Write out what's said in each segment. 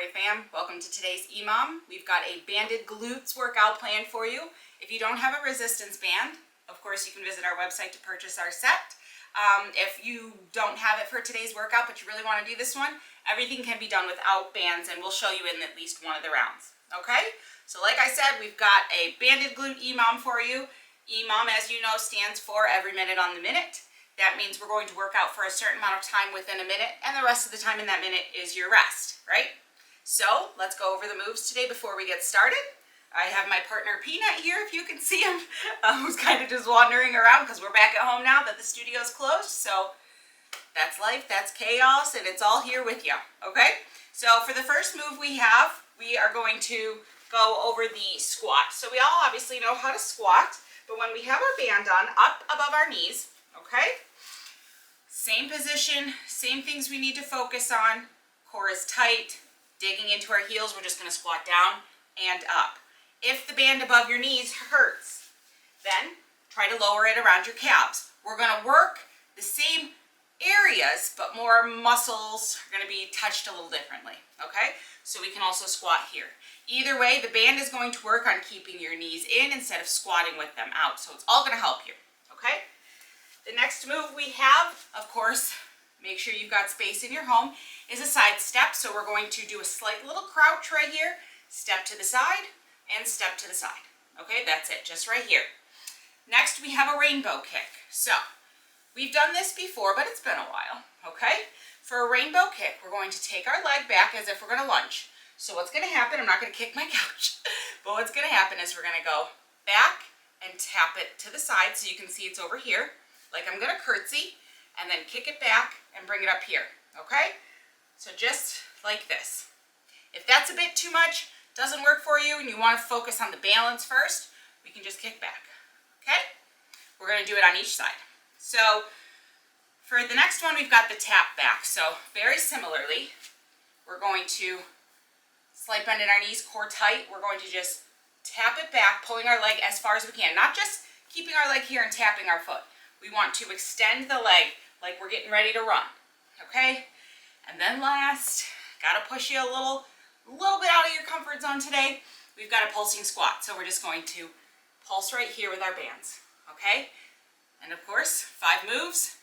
Victoria fam. Welcome to today's EMOM. We've got a banded glutes workout plan for you. If you don't have a resistance band, of course you can visit our website to purchase our set. If you don't have it for today's workout but you really want to do this one, everything can be done without bands and we'll show you in at least one of the rounds. Okay? So like I said, we've got a banded glute EMOM for you. EMOM, as you know, stands for every minute on the minute. That means we're going to work out for a certain amount of time within a minute, and the rest of the time in that minute is your rest, right? So let's go over the moves today before we get started. I have my partner Peanut here, if you can see him, who's kind of just wandering around because we're back at home now that the studio's closed. So that's life, that's chaos, and it's all here with you, okay? So for the first move we are going to go over the squat. So we all obviously know how to squat, but when we have our band on, up above our knees, okay? Same position, same things we need to focus on. Core is tight, digging into our heels, we're just gonna squat down and up. If the band above your knees hurts, then try to lower it around your calves. We're gonna work the same areas, but more muscles are gonna be touched a little differently, okay? So we can also squat here. Either way, the band is going to work on keeping your knees in instead of squatting with them out. So it's all gonna help you, okay? The next move we have, of course, make sure you've got space in your home, is a side step. So we're going to do a slight little crouch right here, step to the side, and step to the side. Okay, that's it, just right here. Next, we have a rainbow kick. So we've done this before, but it's been a while, okay? For a rainbow kick, we're going to take our leg back as if we're gonna lunge. So what's gonna happen, I'm not gonna kick my couch, but what's gonna happen is we're gonna go back and tap it to the side so you can see it's over here. Like I'm gonna curtsy and then kick it back and bring it up here, okay? So just like this. If that's a bit too much, doesn't work for you, and you wanna focus on the balance first, we can just kick back, okay? We're gonna do it on each side. So for the next one, we've got the tap back. So very similarly, we're going to slight bend in our knees, core tight. We're going to just tap it back, pulling our leg as far as we can, not just keeping our leg here and tapping our foot. We want to extend the leg like we're getting ready to run, okay? And then last, gotta push you a little bit out of your comfort zone today. We've got a pulsing squat, so we're just going to pulse right here with our bands, okay? And of course, 5 moves,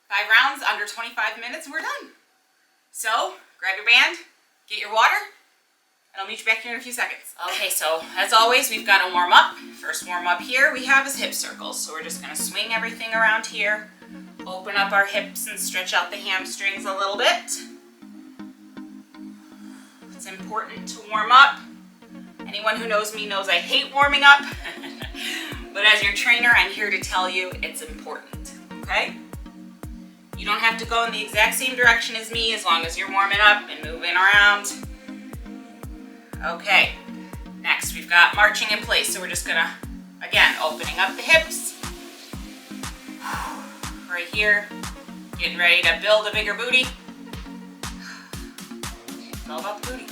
5 rounds, under 25 minutes, and we're done. So grab your band, get your water, and I'll meet you back here in a few seconds. Okay, so as always, we've got to warm up. First warm up here we have is hip circles. So we're just gonna swing everything around here, open up our hips and stretch out the hamstrings a little bit. It's important to warm up. Anyone who knows me knows I hate warming up, but as your trainer, I'm here to tell you it's important, okay? You don't have to go in the exact same direction as me as long as you're warming up and moving around. Okay, next we've got marching in place. So we're just gonna, again, opening up the hips. Right here, getting ready to build a bigger booty. It's all about the booty,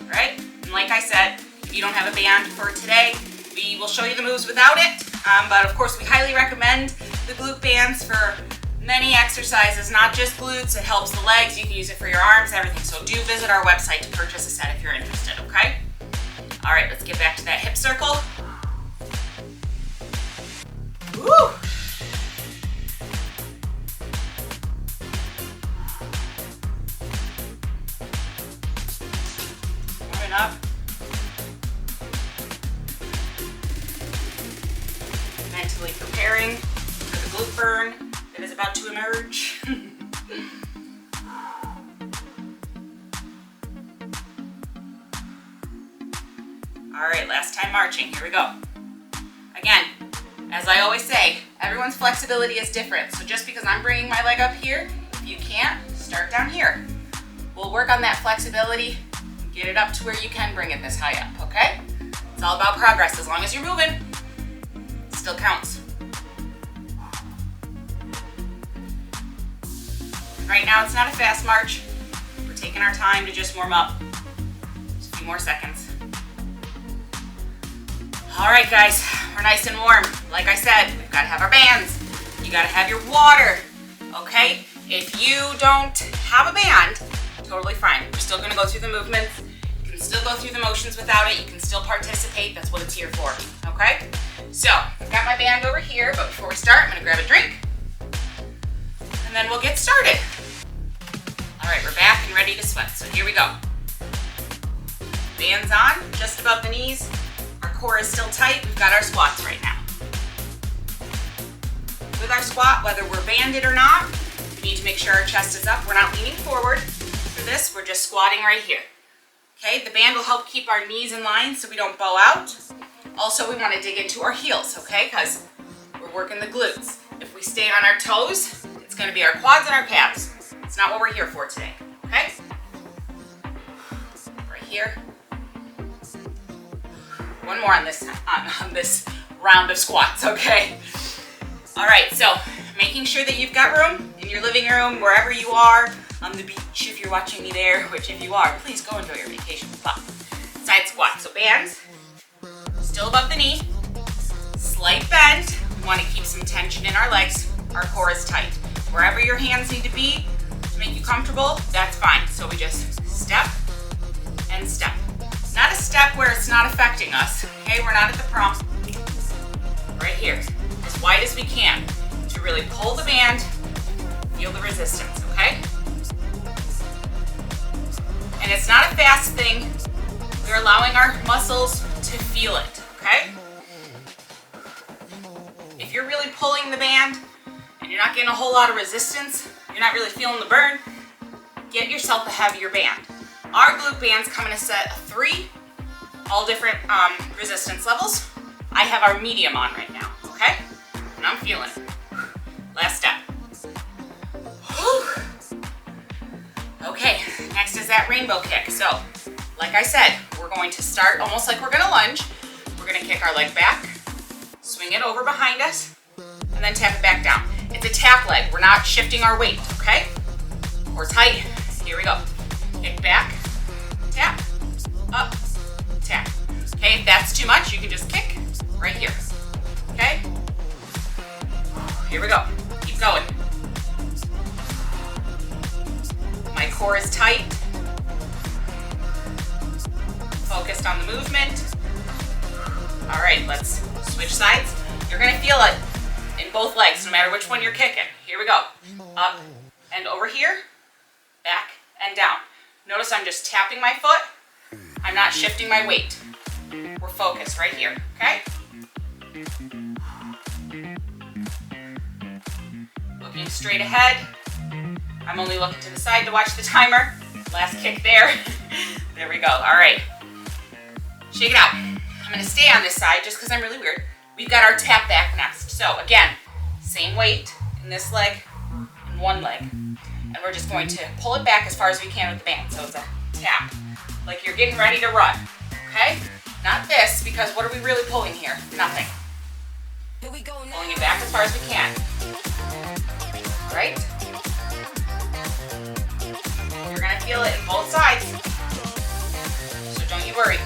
right? And like I said, if you don't have a band for today, we will show you the moves without it. But of course, we highly recommend the glute bands for many exercises, not just glutes. It helps the legs. You can use it for your arms, everything. So do visit our website to purchase a set if you're interested, okay? All right, let's get back to that hip circle. Woo! Warming up. Mentally preparing for the glute burn that is about to emerge. All right, last time marching, here we go. Again, as I always say, everyone's flexibility is different. So just because I'm bringing my leg up here, if you can't, start down here. We'll work on that flexibility, get it up to where you can bring it this high up, okay? It's all about progress. As long as you're moving, it still counts. Right now, it's not a fast march. We're taking our time to just warm up. Just a few more seconds. All right, guys, we're nice and warm. Like I said, we've got to have our bands. You got to have your water, okay? If you don't have a band to Totally fine. We're still gonna go through the movements. You can still go through the motions without it. You can still participate. That's what it's here for, okay? So, I've got my band over here, but before we start, I'm gonna grab a drink, and then we'll get started. All right, we're back and ready to sweat, so here we go. Band's on, just above the knees. Our core is still tight. We've got our squats right now. With our squat, whether we're banded or not, we need to make sure our chest is up. We're not leaning forward for this. We're just squatting right here. Okay, the band will help keep our knees in line so we don't bow out. Also, we want to dig into our heels, okay, because we're working the glutes. If we stay on our toes, it's going to be our quads and our calves. It's not what we're here for today, okay? Right here. One more on this round of squats, okay? All right, so making sure that you've got room in your living room, wherever you are, on the beach if you're watching me there, which if you are, please go enjoy your vacation. But side squat, so bands, still above the knee, slight bend. We want to keep some tension in our legs. Our core is tight. Wherever your hands need to be to make you comfortable, that's fine. So we just step and step. Not a step where it's not affecting us, okay? We're not at the prompt. Right here, as wide as we can to really pull the band, feel the resistance, okay? And it's not a fast thing. We're allowing our muscles to feel it, okay? If you're really pulling the band and you're not getting a whole lot of resistance, you're not really feeling the burn, get yourself a heavier band. Our glute bands come in a set of 3, all different resistance levels. I have our medium on right now, okay? And I'm feeling it. Last step. Whew. Okay, next is that rainbow kick. So, like I said, we're going to start almost like we're gonna lunge. We're gonna kick our leg back, swing it over behind us, and then tap it back down. It's a tap leg. We're not shifting our weight, okay? Core tight. Here we go. Kick back, tap, up, tap. Okay, if that's too much, you can just kick right here, okay? Here we go. Keep going. My core is tight. Focused on the movement. All right, let's switch sides. You're gonna feel it in both legs, no matter which one you're kicking. Here we go. Up and over here, back and down. Notice I'm just tapping my foot. I'm not shifting my weight. We're focused right here, okay? Looking straight ahead. I'm only looking to the side to watch the timer. Last kick there. There we go. All right. Shake it out. I'm going to stay on this side just because I'm really weird. We've got our tap back next. So again, same weight in this leg and one leg. And we're just going to pull it back as far as we can with the band. So it's a tap, like you're getting ready to run, okay? Not this, because what are we really pulling here? Nothing. Pulling it back as far as we can. Right? You're gonna feel it in both sides, so don't you worry.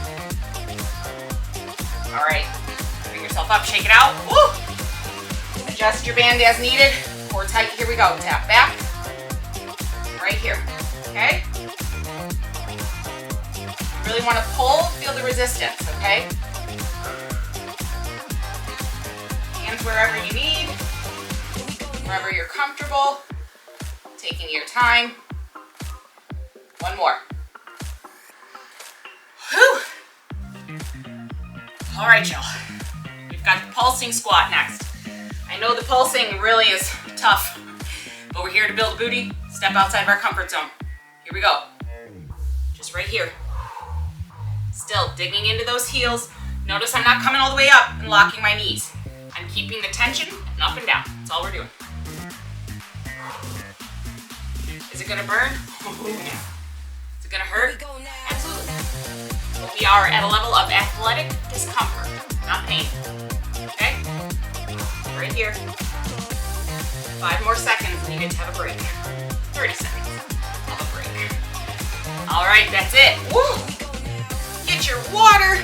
All right, bring yourself up, shake it out. Woo! Adjust your band as needed. Core tight, here we go. Tap back, right here, okay? You really wanna pull, feel the resistance, okay? Hands wherever you need, wherever you're comfortable, taking your time. One more. Whew. All right, y'all. We've got the pulsing squat next. I know the pulsing really is tough, but we're here to build a booty, step outside of our comfort zone. Here we go. Just right here. Still digging into those heels. Notice I'm not coming all the way up and locking my knees. I'm keeping the tension and up and down. That's all we're doing. Is it gonna burn? Oh, yeah. Is it gonna hurt? Absolutely. But we are at a level of athletic discomfort, not pain. Okay? Right here. 5 more seconds and you get to have a break. 30 seconds of a break. All right, that's it. Woo! Get your water.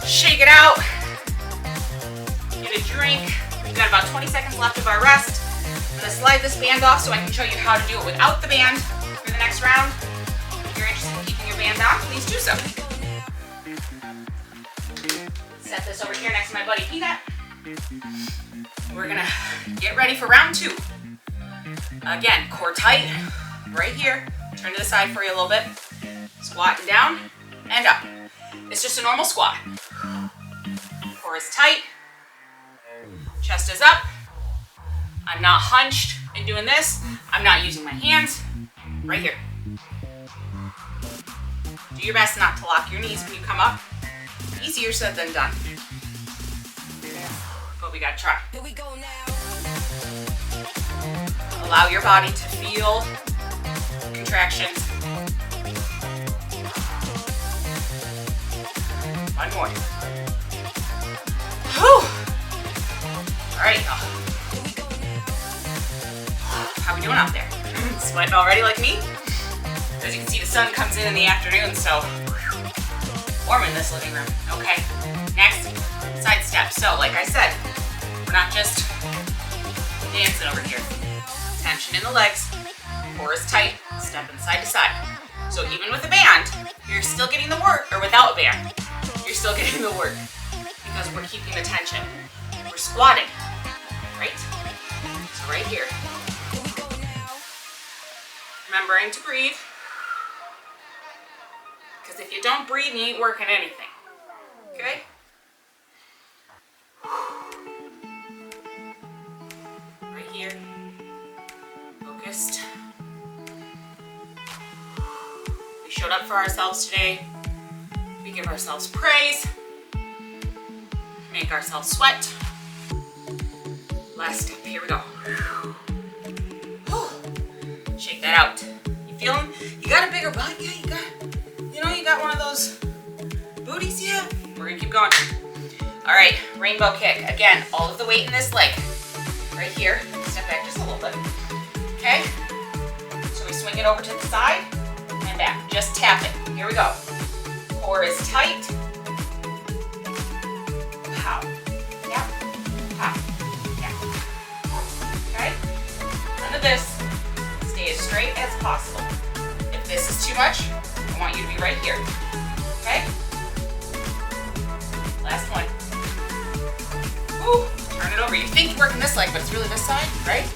Shake it out. Get a drink. We've got about 20 seconds left of our rest. I'm gonna slide this band off so I can show you how to do it without the band for the next round. If you're interested in keeping your band on, please do so. Set this over here next to my buddy Peanut. We're gonna get ready for round 2. Again, core tight, right here. Turn to the side for you a little bit. Squatting down and up. It's just a normal squat. Core is tight. Chest is up. I'm not hunched and doing this. I'm not using my hands. Right here. Do your best not to lock your knees when you come up. Easier said than done. But we gotta try. Here we go now. Allow your body to feel contractions. One more. Whew. All right, y'all. How we doing out there? Sweating already like me? As you can see, the sun comes in the afternoon, so warm in this living room. Okay, next, side step. So, like I said, we're not just dancing over here. Tension in the legs, core is tight, stepping side to side. So even with a band, you're still getting the work, or without a band, you're still getting the work because we're keeping the tension. We're squatting, right? So right here. Remembering to breathe. Because if you don't breathe, you ain't working anything. Okay? Right here. Focused. We showed up for ourselves today. We give ourselves praise. Make ourselves sweat. Last step. Here we go. Shake that out. You feeling? You got a bigger butt? Yeah, you got one of those booties? Yeah. We're gonna keep going. All right, rainbow kick. Again, all of the weight in this leg. Right here. Step back just a little bit. Okay? So we swing it over to the side and back. Just tap it. Here we go. Core is tight. Pow. Yep. Pow. Yeah. Okay? None of this. Stay as straight as possible. If this is too much, I want you to be right here. Okay? Last one. Woo. Turn it over. You think you're working this leg, but it's really this side, right?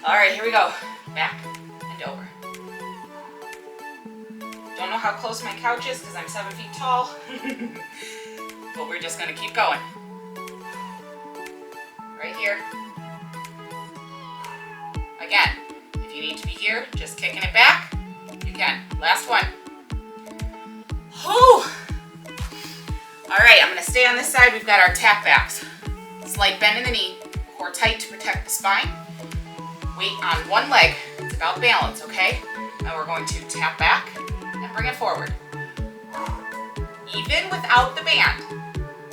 All right, here we go. Back and over. Don't know how close my couch is because I'm 7 feet tall. But we're just gonna keep going. Right here. Again, if you need to be here, just kicking it back, you can. Last one. Whew. All right, I'm gonna stay on this side. We've got our tap backs. Slight bend in the knee, core tight to protect the spine. Weight on one leg. It's about balance, okay? Now we're going to tap back and bring it forward. Even without the band,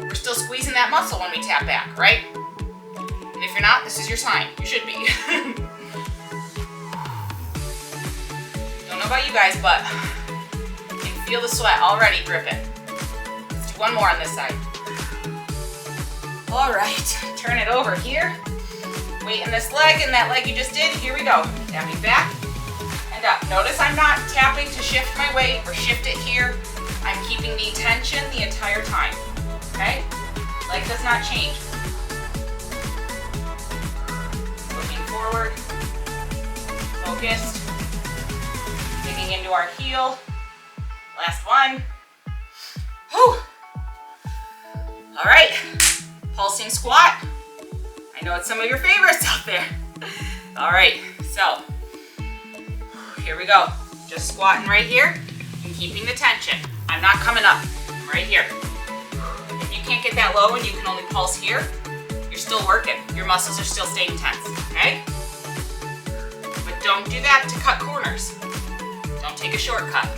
we're still squeezing that muscle when we tap back, right? And if you're not, this is your sign. You should be. Don't know about you guys, but you can feel the sweat already dripping. Let's do one more on this side. All right, turn it over here. Weight in this leg and that leg you just did. Here we go. Tapping back and up. Notice I'm not tapping to shift my weight or shift it here. I'm keeping the tension the entire time. Okay? Leg does not change. Looking forward. Focused. Digging into our heel. Last one. Whew. All right. Pulsing squat. I know it's some of your favorites out there. All right, so here we go. Just squatting right here and keeping the tension. I'm not coming up. I'm right here. If you can't get that low and you can only pulse here, you're still working. Your muscles are still staying tense, okay? But don't do that to cut corners. Don't take a shortcut.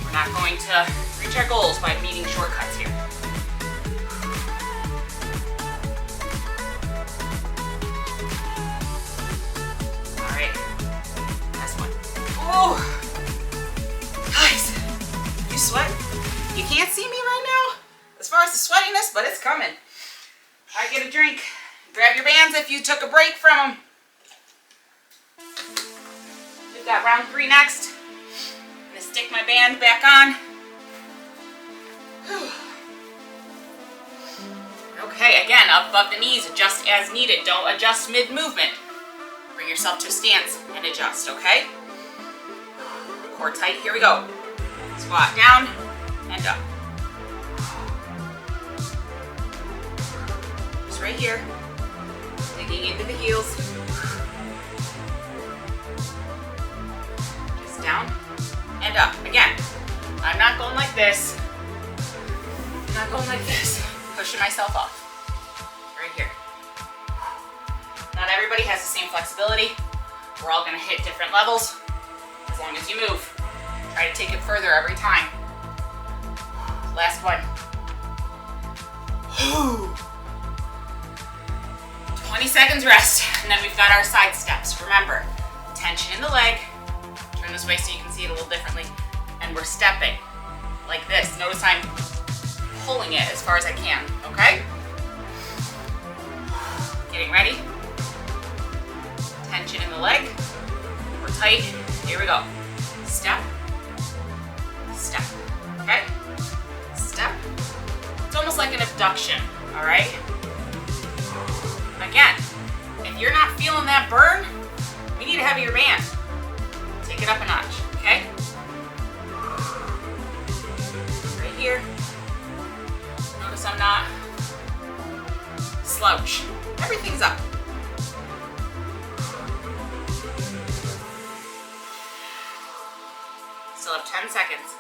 We're not going to reach our goals by meeting shortcuts here. Oh, guys, you sweat? You can't see me right now as far as the sweatiness, but it's coming. I get a drink, Grab your bands if you took a break from them. We've got round 3 next. I'm gonna stick my band back on. Okay, again, up above the knees, adjust as needed. Don't adjust mid-movement. Bring yourself to a stance and adjust, okay? Core tight, here we go. Squat down and up. Just right here, digging into the heels. Just down and up. Again, I'm not going like this. I'm not going like this. Pushing myself off. Right here. Not everybody has the same flexibility. We're all gonna hit different levels. As long as you move. Try to take it further every time. Last one. 20 seconds rest, and then we've got our side steps. Remember, tension in the leg. Turn this way so you can see it a little differently. And we're stepping like this. Notice I'm pulling it as far as I can, okay? Getting ready. Tension in the leg. We're tight. Here we go. Step. Step. Okay? Step. It's almost like an abduction, all right? Again, if you're not feeling that burn, we need a heavier band. Take it up a notch, okay? Right here. Notice I'm not slouch. Everything's up. Still have 10 seconds.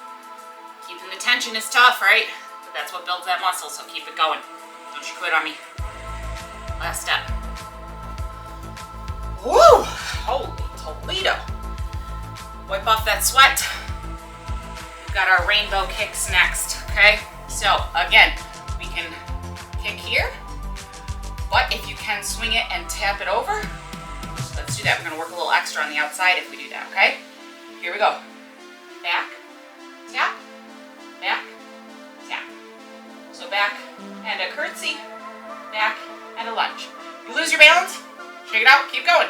Keeping the tension is tough, right? But that's what builds that muscle, so keep it going. Don't you quit on me. Last step. Woo! Holy Toledo. Wipe off that sweat. We've got our rainbow kicks next, okay? So, again, we can kick here, but if you can swing it and tap it over, let's do that. We're gonna work a little extra on the outside if we do that, okay? Here we go. Back, tap, back, tap. So back and a curtsy, back and a lunge. You lose your balance, shake it out, keep going.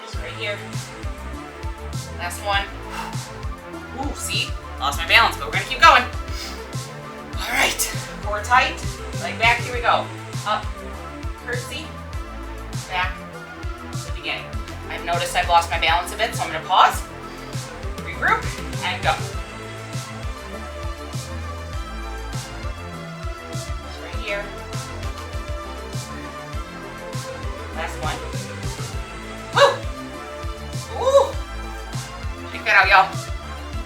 Just right here. Last one. Ooh, see? Lost my balance, but we're gonna keep going. All right, core tight, leg back, here we go. Up, curtsy, back, to the beginning. I've noticed I've lost my balance a bit, so I'm gonna pause, regroup, and go. Just right here. Last one. Woo! Woo! Check that out, y'all.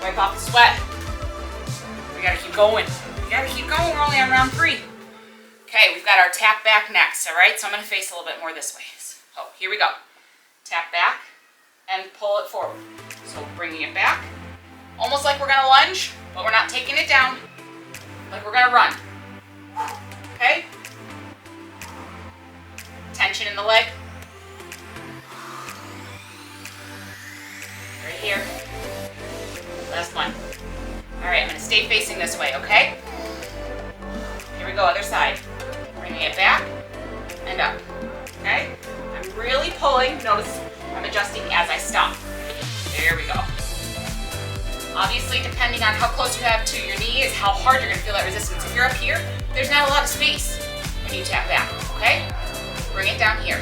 Wipe off the sweat. We gotta keep going. We gotta keep going. We're only on round 3. Okay, we've got our tap back next, all right? So I'm gonna face a little bit more this way. So here we go. Tap back and pull it forward. So bringing it back, almost like we're gonna lunge, but we're not taking it down, like we're gonna run. Okay? Tension in the leg. Right here. Last one. All right, I'm gonna stay facing this way, okay? Here we go, other side. Bringing it back and up, okay? I'm really pulling. Notice I'm adjusting as I stop. There we go. Obviously, depending on how close you have to your knee is how hard you're gonna feel that resistance. If you're up here, there's not a lot of space when you tap back, okay? Bring it down here.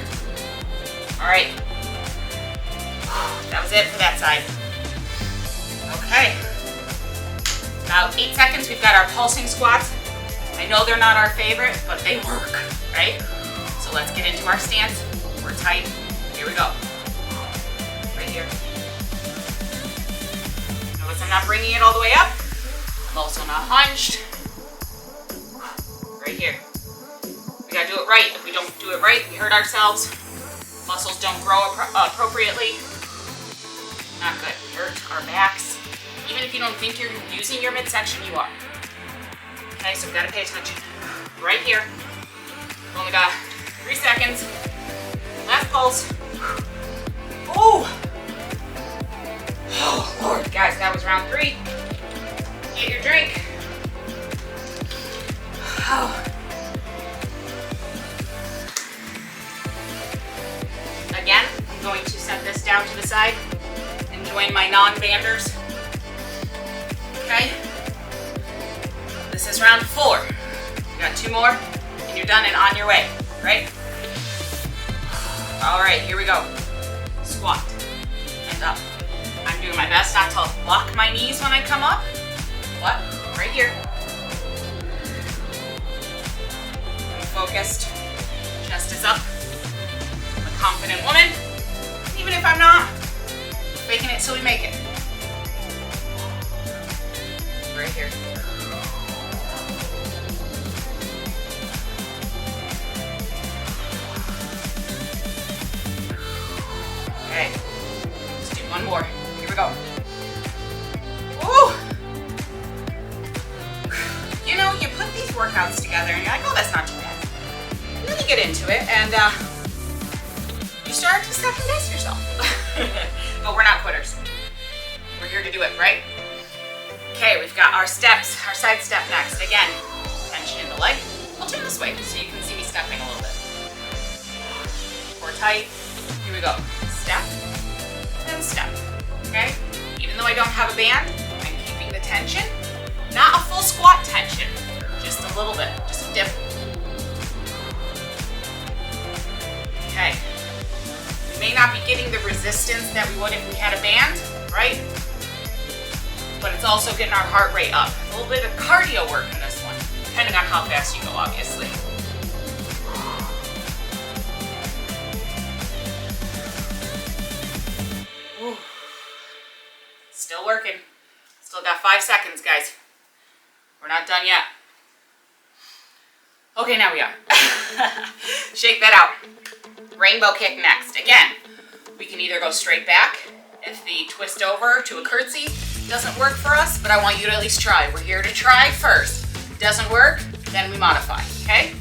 All right. That was it for that side. Okay. About 8 seconds, we've got our pulsing squats. I know they're not our favorite, but they work, right? So let's get into our stance. We're tight. Here we go. Right here. Notice I'm not bringing it all the way up. I'm also not hunched. Right here. We gotta do it right. If we don't do it right, we hurt ourselves. Muscles don't grow appropriately. Not good. We hurt our backs. Even if you don't think you're using your midsection, you are. Okay, so we gotta pay attention. Right here. We've only got 3 seconds. Last pulse. Ooh. Oh, Lord. Guys, that was round 3. Get your drink. Oh. Again, I'm going to set this down to the side and join my non-banders. Okay? This is round 4. You got 2 more, and you're done and on your way, right? All right, here we go. Squat and up. I'm doing my best not to lock my knees when I come up, but right here. I'm focused. Chest is up. I'm a confident woman. Even if I'm not, faking it till we make it. Right here. Okay, let's do one more. Here we go. Woo! You know, you put these workouts together and you're like, oh, that's not too bad. And then you get into it and you start to second guess yourself. But we're not quitters. We're here to do it, right? Okay, we've got our steps, our side step next. Again, tension in the leg. I'll turn this way so you can see me stepping a little bit. Core tight. Here we go. Step and step. Okay? Even though I don't have a band, I'm keeping the tension. Not a full squat tension, just a little bit, just a dip. Okay. We may not be getting the resistance that we would if we had a band, right? But it's also getting our heart rate up. A little bit of cardio work in this one, depending on how fast you go, obviously. Ooh. Still working. Still got 5 seconds, guys. We're not done yet. Okay, now we are. Shake that out. Rainbow kick next. Again, we can either go straight back if the twist over to a curtsy doesn't work for us, but I want you to at least try. We're here to try first. Doesn't work, then we modify, okay?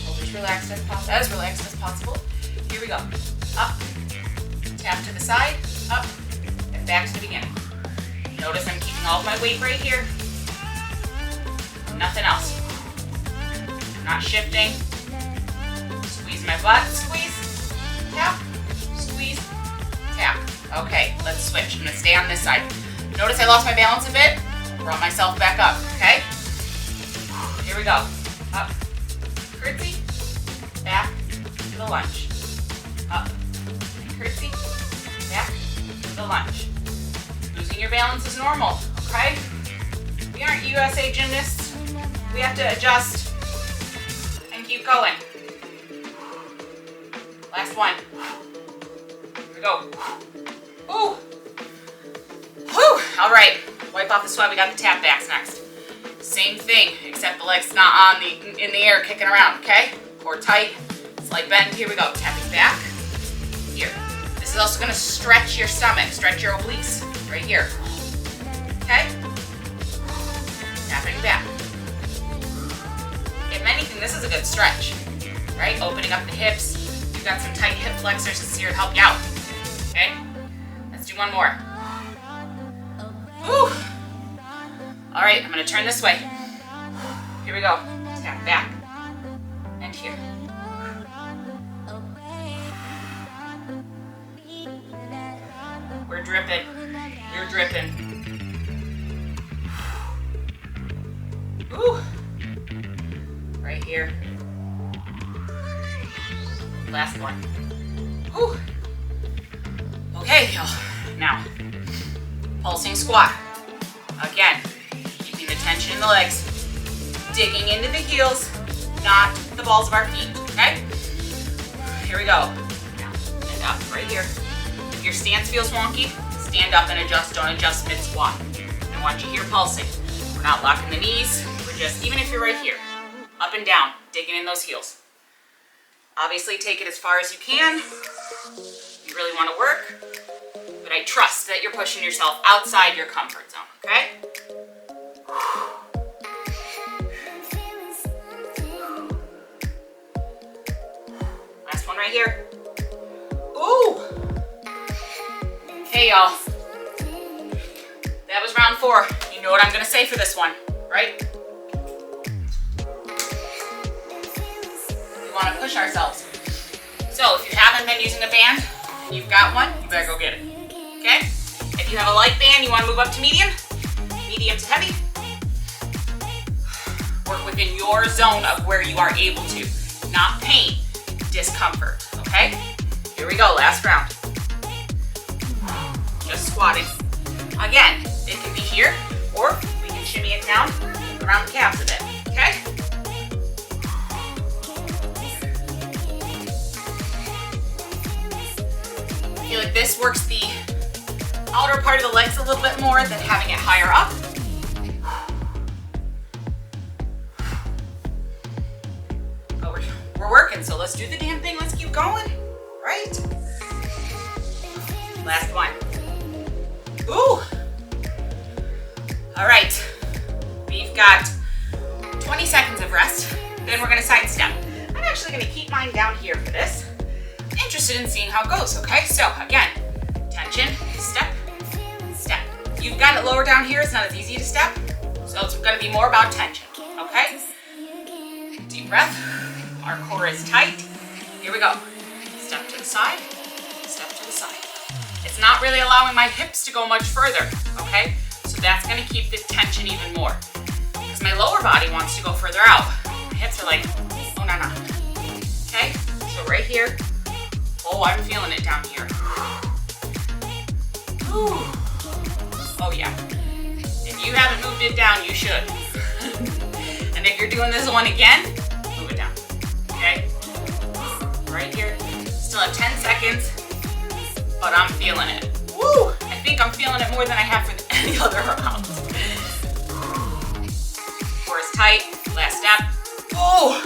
Hold as relaxed as possible. Here we go. Up, tap to the side, up, and back to the beginning. Notice I'm keeping all of my weight right here. Nothing else. Not shifting. Squeeze my butt, squeeze, tap, squeeze, tap. Okay, let's switch. I'm gonna stay on this side. Notice I lost my balance a bit. Brought myself back up, okay? Here we go. Up, curtsy, back to the lunge. Up, and curtsy, back to the lunge. Losing your balance is normal, okay? We aren't USA gymnasts. We have to adjust and keep going. Last one. Here we go. Ooh. Whew. All right. Wipe off the sweat. We got the tap backs next. Same thing, except the leg's not in the air kicking around, okay? Core tight. Slight bend. Here we go. Tapping back. Here. This is also going to stretch your stomach, stretch your obliques. Right here. Okay? Tapping back. If anything, this is a good stretch, right? Opening up the hips. You've got some tight hip flexors here to help you out. Okay? Let's do one more. Whew. All right, I'm going to turn this way. Here we go. Tap back and here. We're dripping. You're dripping. Ooh. Right here. Last one. Ooh. Okay, now, pulsing squat. Again, keeping the tension in the legs, digging into the heels, not the balls of our feet, okay? Here we go. Now, and up right here. If your stance feels wonky, stand up and adjust, don't adjust mid-squat. I want you here pulsing. We're not locking the knees, we're just, even if you're right here, up and down, digging in those heels. Obviously, take it as far as you can. You really want to work, but I trust that you're pushing yourself outside your comfort zone, okay? Last one right here. Ooh! Okay, y'all. That was round 4. You know what I'm going to say for this one, right? push ourselves. So if you haven't been using a band, you've got one, you better go get it, okay? If you have a light band, you wanna move up to medium to heavy. Work within your zone of where you are able to, not pain, discomfort, okay? Here we go, last round. Just squatting. Again, it can be here, or we can shimmy it down around the calves a bit, okay? I feel like this works the outer part of the legs a little bit more than having it higher up. But we're working, so let's do the damn thing. Let's keep going, right? Last one. Ooh. All right, we've got 20 seconds of rest, then we're gonna side step. I'm actually gonna keep mine down here for this. Interested in seeing how it goes, okay? So again, tension, step, step. You've got it lower down here, it's not as easy to step, so it's gonna be more about tension, okay? Deep breath, our core is tight. Here we go. Step to the side, step to the side. It's not really allowing my hips to go much further, okay? So that's gonna keep the tension even more. Because my lower body wants to go further out. My hips are like, oh, no. Okay, so right here. Oh, I'm feeling it down here. Ooh. Oh yeah. If you haven't moved it down, you should. And if you're doing this one again, move it down, okay? Right here. Still have 10 seconds, but I'm feeling it. Woo! I think I'm feeling it more than I have for any other round. Core is tight, last step. Oh!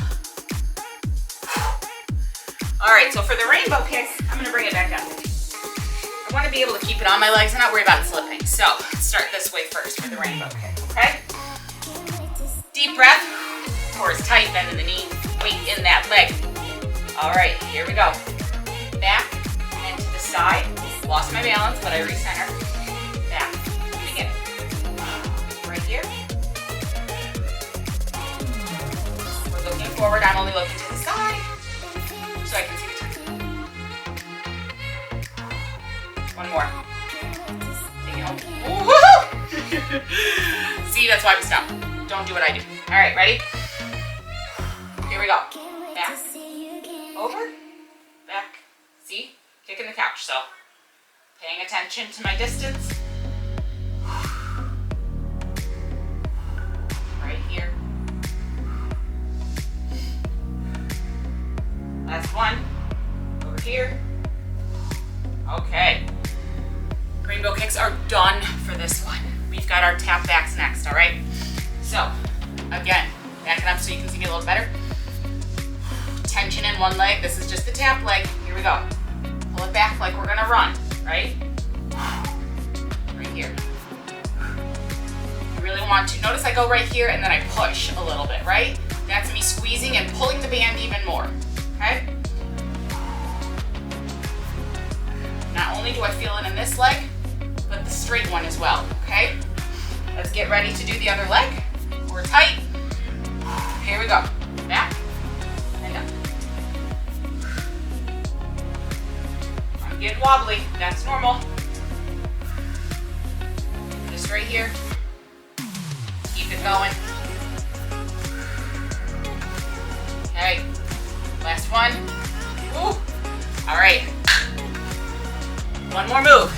All right, so for the rainbow kicks, I'm gonna bring it back up. I wanna be able to keep it on my legs and not worry about it slipping. So let's start this way first for the rainbow kick, okay? Deep breath, core is tight, bend in the knee, weight in that leg. All right, here we go. Back and to the side. Lost my balance, but I recenter. Back, begin. Right here. We're looking forward, I'm only looking to the side, so I can see the time. One more. Take it home. Woo-hoo! See, that's why we stop. Don't do what I do. All right, ready? Here we go. Back, over, back. See? Kicking the couch, so paying attention to my distance. Right here. Last one. Over here. Okay. Rainbow kicks are done for this one. We've got our tap backs next, all right? So, again, backing up so you can see me a little better. Tension in one leg. This is just the tap leg. Here we go. Pull it back like we're gonna run, right? Right here. You really want to, notice I go right here and then I push a little bit, right? That's me squeezing and pulling the band even more, okay? Not only do I feel it in this leg, but the straight one as well, okay? Let's get ready to do the other leg. We're tight. Here we go. Back and up. I'm getting wobbly, that's normal. Just right here. Keep it going. Okay, last one. Ooh. All right. One more move,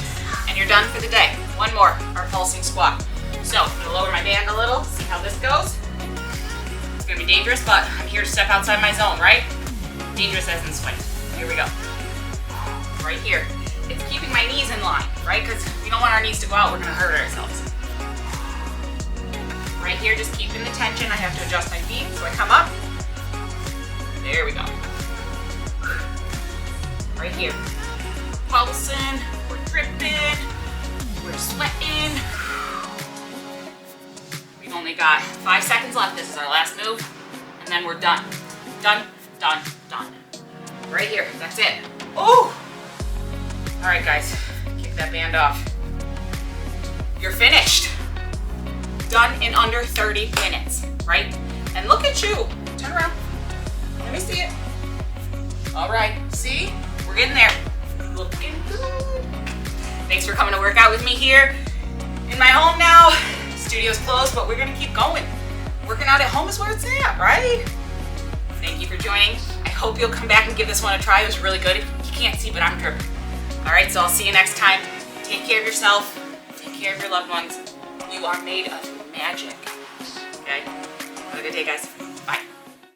and you're done for the day. One more, our pulsing squat. So I'm gonna lower my band a little, see how this goes. It's gonna be dangerous, but I'm here to step outside my zone, right? Dangerous as in swing. Here we go. Right here. It's keeping my knees in line, right? Because we don't want our knees to go out, we're gonna hurt ourselves. Right here, just keeping the tension. I have to adjust my feet, so I come up. There we go. Right here. Pulsing, we're dripping, we're sweating. We've only got 5 seconds left. This is our last move, and then we're done. Done, done, done. Right here, that's it. Oh! All right, guys, kick that band off. You're finished. Done in under 30 minutes, right? And look at you. Turn around. Let me see it. right, see? We're getting there. Looking good. Thanks for coming to work out with me here in my home now. Studio's closed, but we're gonna keep going. Working out at home is where it's at, right? Thank you for joining. I hope you'll come back and give this one a try. It was really good. You can't see, but I'm dripping. All right, so I'll see you next time. Take care of yourself. Take care of your loved ones. You are made of magic. Okay? Have a good day, guys. Bye.